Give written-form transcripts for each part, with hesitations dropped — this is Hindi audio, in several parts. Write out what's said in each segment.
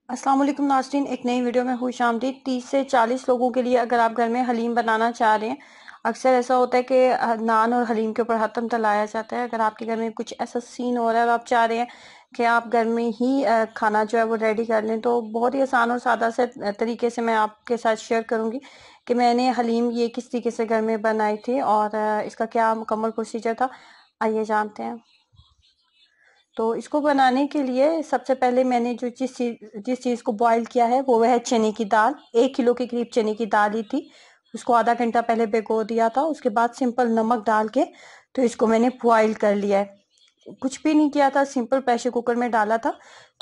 अस्सलाम वालेकुम नाज़रीन, एक नई वीडियो में खुश आमदीद। 30 से 40 लोगों के लिए अगर आप घर में हलीम बनाना चाह रहे हैं, अक्सर ऐसा होता है कि नान और हलीम के ऊपर हतम तलाया जाता है। अगर आपके घर में कुछ ऐसा सीन हो रहा है और आप चाह रहे हैं कि आप घर में ही खाना जो है वो रेडी कर लें, तो बहुत ही आसान और सादा से तरीके से मैं आपके साथ शेयर करूंगी कि मैंने हलीम ये किस तरीके से घर में बनाई थी और इसका क्या मुकम्मल प्रोसीजर था। आइए जानते हैं। तो इसको बनाने के लिए सबसे पहले मैंने जो जिस चीज़ को बॉईल किया है वो है चने की दाल। 1 किलो के करीब चने की दाल ही थी। उसको आधा घंटा पहले भिगो दिया था। उसके बाद सिंपल नमक डाल के तो इसको मैंने बॉईल कर लिया है। कुछ भी नहीं किया था, सिंपल प्रेशर कुकर में डाला था।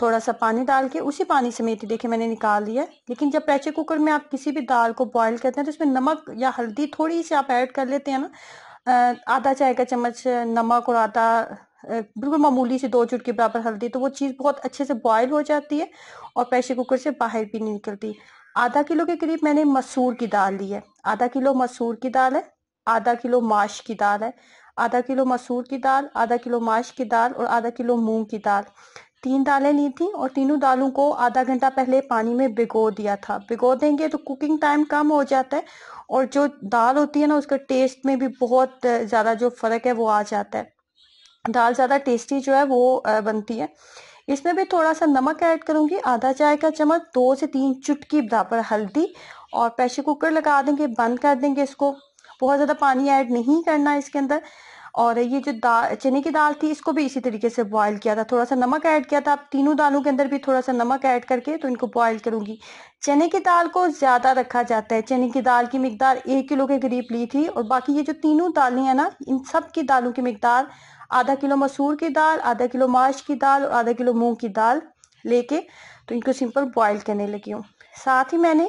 थोड़ा सा पानी डाल के उसी पानी समेत ही देखिए मैंने निकाल लिया है। लेकिन जब प्रेशर कुकर में आप किसी भी दाल को बॉईल करते हैं तो इसमें नमक या हल्दी थोड़ी सी आप ऐड कर लेते हैं ना, आधा चाय का चम्मच नमक और आधा बिल्कुल मामूली सी 2 चुटकी बराबर हल्दी, तो वो चीज़ बहुत अच्छे से बॉयल हो जाती है और प्रेशर कुकर से बाहर भी नहीं निकलती। आधा किलो के करीब मैंने मसूर की दाल ली है। आधा किलो मसूर की दाल है, आधा किलो माश की दाल है, आधा किलो मसूर की दाल, आधा किलो माश की दाल और आधा किलो मूंग की दाल। 3 दालें ली थी और तीनों दालों को आधा घंटा पहले पानी में भिगो दिया था। भिगो देंगे तो कुकिंग टाइम कम हो जाता है और जो दाल होती है ना उसका टेस्ट में भी बहुत ज़्यादा जो फ़र्क है वो आ जाता है। दाल ज़्यादा टेस्टी जो है वो बनती है। इसमें भी थोड़ा सा नमक ऐड करूंगी, आधा चाय का चम्मच, 2 से 3 चुटकी बराबर हल्दी और प्रेशर कुकर लगा देंगे, बंद कर देंगे इसको। बहुत ज़्यादा पानी ऐड नहीं करना इसके अंदर। और ये जो दाल चने की दाल थी इसको भी इसी तरीके से बॉईल किया था, थोड़ा सा नमक ऐड किया था। अब तीनों दालों के अंदर भी थोड़ा सा नमक ऐड करके तो इनको बॉईल करूंगी। चने की दाल को ज़्यादा रखा जाता है। चने की दाल की मिकदार 1 किलो के करीब ली थी और बाकी ये जो तीनों दालें हैं ना, इन सब की दालों की मिकदार आधा किलो मसूर की दाल, आधा किलो माश की दाल और आधा किलो मूंग की दाल लेके तो इनको सिंपल बॉईल करने लगी हूँ। साथ ही मैंने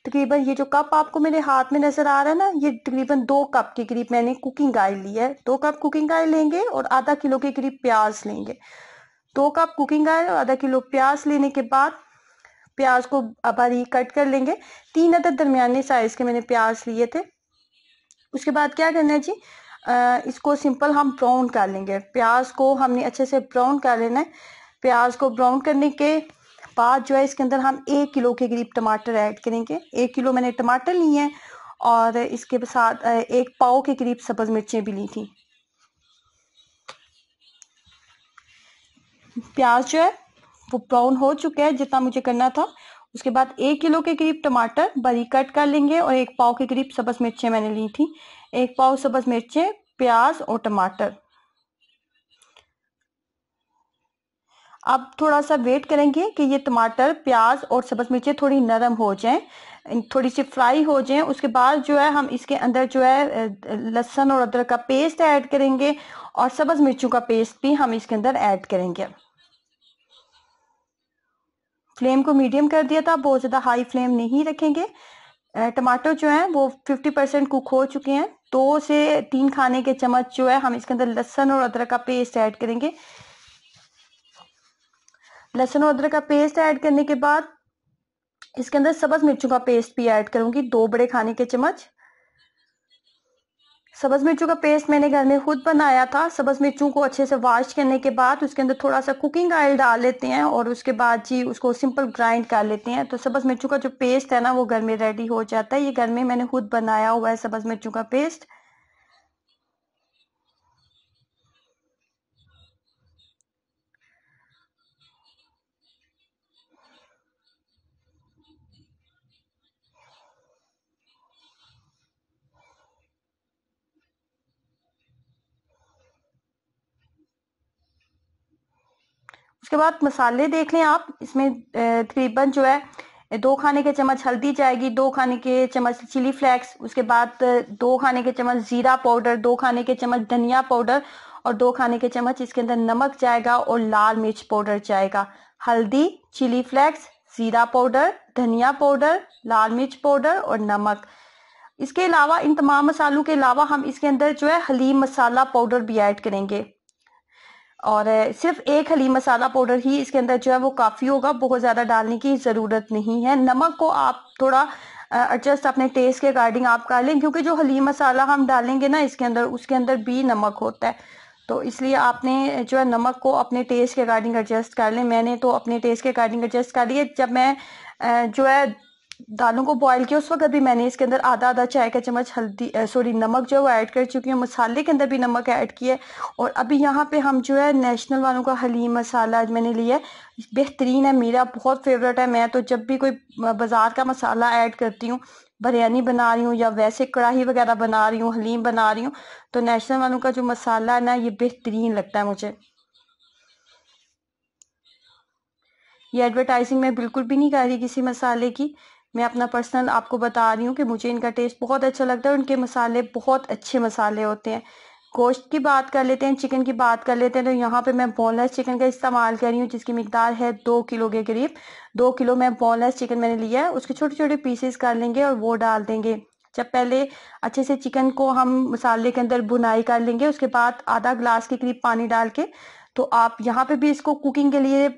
तकरीबन ये जो कप आपको मेरे हाथ में नजर आ रहा है ना, ये तकरीबन 2 कप के करीब मैंने कुकिंग ऑयल लिया है। 2 कप कुकिंग ऑयल लेंगे और आधा किलो के करीब प्याज लेंगे। 2 कप कुकिंग ऑयल और आधा किलो प्याज लेने के बाद प्याज को बारीक कट कर लेंगे। 3 अदद दरमियाने साइज के मैंने प्याज लिए थे। उसके बाद क्या करना है जी, इसको सिंपल हम ब्राउन कर लेंगे। प्याज को हमने अच्छे से ब्राउन कर लेना है। प्याज को ब्राउन करने के बाद जो है इसके अंदर हम 1 किलो के करीब टमाटर ऐड करेंगे। 1 किलो मैंने टमाटर लिए हैं और इसके साथ 1 पाव के करीब सब्ज मिर्चें भी ली थी। प्याज जो है वो ब्राउन हो चुका है जितना मुझे करना था। उसके बाद 1 किलो के करीब टमाटर बारीक कट कर लेंगे और 1 पाव के करीब सब्ज मिर्चें मैंने ली थी। 1 पाव सब्ज मिर्चें, प्याज और टमाटर। अब थोड़ा सा वेट करेंगे कि ये टमाटर, प्याज और सब्ज मिर्चें थोड़ी नरम हो जाएं, थोड़ी सी फ्राई हो जाएं। उसके बाद जो है हम इसके अंदर जो है लहसुन और अदरक का पेस्ट ऐड करेंगे और सब्ज मिर्चों का पेस्ट भी हम इसके अंदर ऐड करेंगे। फ्लेम को मीडियम कर दिया था, बहुत ज़्यादा हाई फ्लेम नहीं रखेंगे। टमाटर जो है वो 50% कुक हो चुके हैं। 2 से 3 खाने के चम्मच जो है हम इसके अंदर लहसुन और अदरक का पेस्ट ऐड करेंगे। लहसुन और अदरक का पेस्ट ऐड करने के बाद इसके अंदर सब्ज मिर्चों का पेस्ट भी ऐड करूंगी, 2 बड़े खाने के चम्मच। सब्ज मिर्चों का पेस्ट मैंने घर में खुद बनाया था। सब्ज मिर्चों को अच्छे से वॉश करने के बाद उसके अंदर थोड़ा सा कुकिंग ऑयल डाल लेते हैं और उसके बाद जी उसको सिंपल ग्राइंड कर लेते हैं तो सब्ज मिर्चों का जो पेस्ट है ना वो घर में रेडी हो जाता है। ये घर में मैंने खुद बनाया हुआ है सब्ज मिर्चों का पेस्ट। उसके बाद मसाले देख लें आप, इसमें तकरीबन जो है 2 खाने के चम्मच हल्दी जाएगी, 2 खाने के चम्मच चिली फ्लेक्स, उसके बाद 2 खाने के चम्मच जीरा पाउडर, 2 खाने के चम्मच धनिया पाउडर और 2 खाने के चम्मच इसके अंदर नमक जाएगा और लाल मिर्च पाउडर जाएगा। हल्दी, चिली फ्लेक्स, जीरा पाउडर, धनिया पाउडर, लाल मिर्च पाउडर और नमक। इसके अलावा इन तमाम मसालों के अलावा हम इसके अंदर जो है हलीम मसाला पाउडर भी ऐड करेंगे और सिर्फ 1 हलीम मसाला पाउडर ही इसके अंदर जो है वो काफ़ी होगा, बहुत ज़्यादा डालने की ज़रूरत नहीं है। नमक को आप थोड़ा एडजस्ट अपने टेस्ट के अकॉर्डिंग आप कर लें, क्योंकि जो हलीम मसाला हम डालेंगे ना इसके अंदर, उसके अंदर भी नमक होता है। तो इसलिए आपने जो है नमक को अपने टेस्ट के अकॉर्डिंग एडजस्ट कर लें। मैंने तो अपने टेस्ट के अकॉर्डिंग एडजस्ट कर लिए। जब मैं जो है दालों को बॉईल किया उस वक्त भी मैंने इसके अंदर आधा आधा चाय का चम्मच नमक जो है वो ऐड कर चुकी हूँ। मसाले के अंदर भी नमक ऐड किया है। और अभी यहाँ पे हम जो है नेशनल वालों का हलीम मसाला आज मैंने लिया है, बेहतरीन है, मेरा बहुत फेवरेट है। मैं तो जब भी कोई बाजार का मसाला ऐड करती हूँ, बिरयानी बना रही हूँ या वैसे कढ़ाई वगैरह बना रही हूँ, हलीम बना रही हूँ, तो नेशनल वालों का जो मसाला है ना, ये बेहतरीन लगता है मुझे। ये एडवर्टाइजिंग मैं बिल्कुल भी नहीं कर रही किसी मसाले की, मैं अपना पर्सनल आपको बता रही हूँ कि मुझे इनका टेस्ट बहुत अच्छा लगता है। उनके मसाले बहुत अच्छे मसाले होते हैं। गोश्त की बात कर लेते हैं, चिकन की बात कर लेते हैं। तो यहाँ पे मैं बोनलेस चिकन का इस्तेमाल कर रही हूँ, जिसकी मिकदार है 2 किलो के करीब। 2 किलो मैं बोनलेस चिकन मैंने लिया है। उसके छोटे छोटे पीसेस कर लेंगे और वो डाल देंगे। जब पहले अच्छे से चिकन को हम मसाले के अंदर भुनाई कर लेंगे, उसके बाद आधा ग्लास के करीब पानी डाल के, तो आप यहाँ पे भी इसको कुकिंग के लिए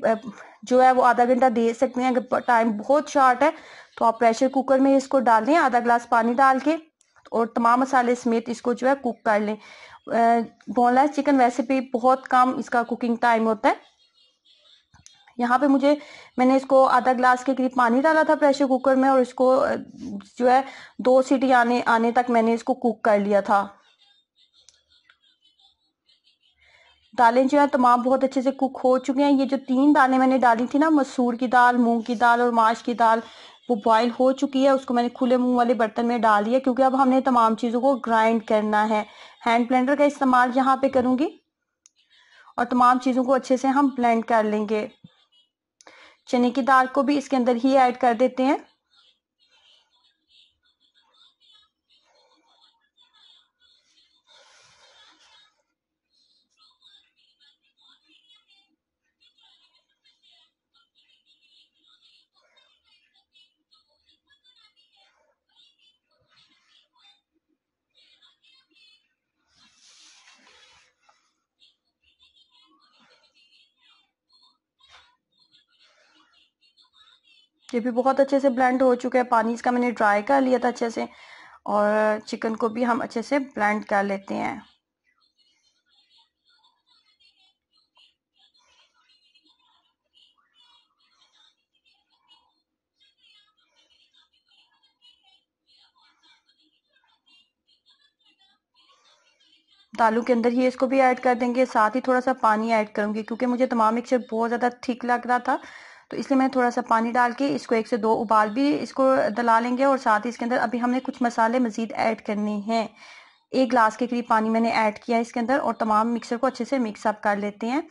जो है वो आधा घंटा दे सकते हैं। अगर टाइम बहुत शॉर्ट है तो आप प्रेशर कुकर में इसको डाल दें आधा ग्लास पानी डाल के, और तमाम मसाले समेत इसको जो है कुक कर लें। बोनलेस चिकन वैसे भी बहुत कम इसका कुकिंग टाइम होता है। यहाँ पे मैंने इसको आधा ग्लास के करीब पानी डाला था प्रेशर कुकर में, और इसको जो है 2 सीटी आने आने तक मैंने इसको कुक कर लिया था। दालें जो है तमाम बहुत अच्छे से कुक हो चुके हैं। ये जो 3 दालें मैंने डाली थी ना, मसूर की दाल, मूंग की दाल और माश की दाल, वो बॉईल हो चुकी है। उसको मैंने खुले मुंह वाले बर्तन में डाल दिया, क्योंकि अब हमने तमाम चीज़ों को ग्राइंड करना है। हैंड ब्लेंडर का इस्तेमाल यहाँ पे करूंगी और तमाम चीज़ों को अच्छे से हम ब्लेंड कर लेंगे। चने की दाल को भी इसके अंदर ही ऐड कर देते हैं। ये भी बहुत अच्छे से ब्लेंड हो चुका है। पानी इसका मैंने ड्राई कर लिया था अच्छे से, और चिकन को भी हम अच्छे से ब्लेंड कर लेते हैं। दालों के अंदर ही इसको भी ऐड कर देंगे, साथ ही थोड़ा सा पानी ऐड करूंगी, क्योंकि मुझे तमाम मिक्सचर बहुत ज़्यादा थिक लग रहा था। तो इसलिए मैं थोड़ा सा पानी डाल के इसको 1 से 2 उबाल भी इसको दिला लेंगे। और साथ ही इसके अंदर अभी हमने कुछ मसाले मज़ीद ऐड करने हैं। 1 ग्लास के करीब पानी मैंने ऐड किया है इसके अंदर, और तमाम मिक्सचर को अच्छे से मिक्सअप कर लेते हैं।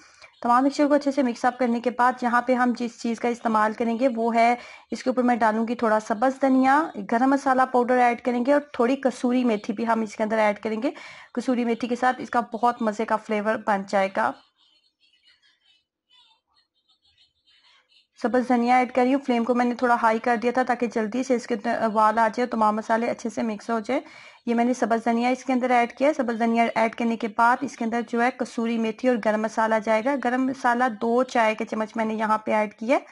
तमाम मिक्सचर को अच्छे से मिक्सअप करने के बाद यहाँ पे हम जिस चीज़ का इस्तेमाल करेंगे वो है, इसके ऊपर मैं डालूंगी थोड़ा सब्ज़ धनिया, गरम मसाला पाउडर ऐड करेंगे, और थोड़ी कसूरी मेथी भी हम इसके अंदर ऐड करेंगे। कसूरी मेथी के साथ इसका बहुत मज़े का फ्लेवर बन जाएगा। सब्ज़ धनिया ऐड करी हूँ। फ्लेम को मैंने थोड़ा हाई कर दिया था ताकि जल्दी से इसके अंदर उबाल आ जाए, तमाम मसाले अच्छे से मिक्स हो जाए। ये मैंने सब्ज़ धनिया इसके अंदर ऐड किया है। सब्ज़ धनिया ऐड करने के बाद इसके अंदर जो है कसूरी मेथी और गरम मसाला जाएगा। गरम मसाला 2 चाय के चम्मच मैंने यहाँ पे ऐड किया है।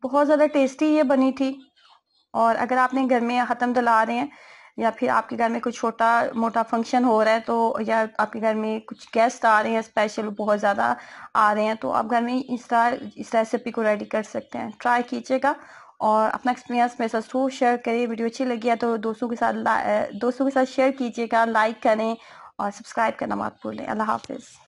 बहुत ज़्यादा टेस्टी ये बनी थी। और अगर आपने घर में हतम डला रहे हैं, या फिर आपके घर में कोई छोटा मोटा फंक्शन हो रहा है, तो या आपके घर में कुछ गेस्ट आ रहे हैं स्पेशल, बहुत ज़्यादा आ रहे हैं, तो आप घर में इस रेसिपी को रेडी कर सकते हैं। ट्राई कीजिएगा और अपना एक्सपीरियंस मेरे साथ जरूर शेयर करिए। वीडियो अच्छी लगी है तो दोस्तों के साथ शेयर कीजिएगा, लाइक करें और सब्सक्राइब करना मत भूलें। अल्लाह हाफिज़।